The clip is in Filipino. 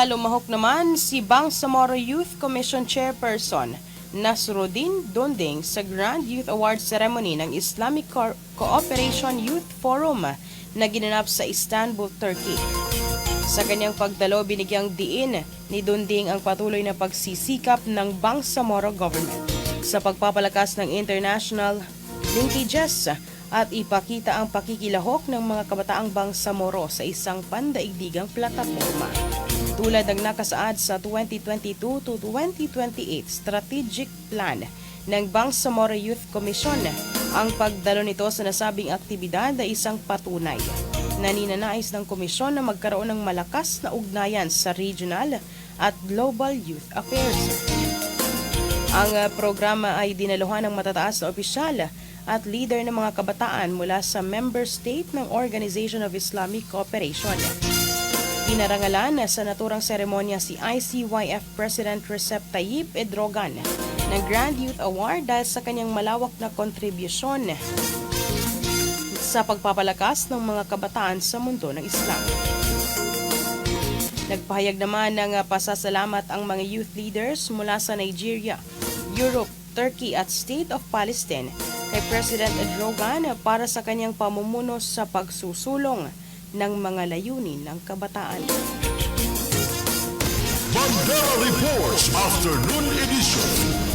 Lumahok naman si Bangsamoro Youth Commission Chairperson Nasruddin Dondeng sa Grand Youth Award Ceremony ng Islamic Cooperation Youth Forum na ginanap sa Istanbul, Turkey. Sa kanyang pagdalo, binigyang diin ni Dondeng ang patuloy na pagsisikap ng Bangsamoro government sa pagpapalakas ng international linkages at ipakita ang pakikilahok ng mga kabataang Bangsamoro sa isang pandaigdigang plataforma. Tulad ng nakasaad sa 2022 to 2028 Strategic Plan ng Bangsamoro Youth Commission, ang pagdalo nito sa nasabing aktibidad ay isang patunay na ninanais ng komisyon na magkaroon ng malakas na ugnayan sa regional at global youth affairs. Ang programa ay dinaluhan ng matataas na opisyal at leader ng mga kabataan mula sa member state ng Organization of Islamic Cooperation. Inarangalan sa naturang seremonya si ICYF President Recep Tayyip Erdogan ng Grand Youth Award dahil sa kanyang malawak na kontribusyon sa pagpapalakas ng mga kabataan sa mundo ng Islam. Nagpahayag naman ng pasasalamat ang mga youth leaders mula sa Nigeria, Europe, Turkey at State of Palestine kay President Erdogan para sa kanyang pamumuno sa pagsusulong ng mga layunin ng kabataan. Bandera Reports Afternoon Edition.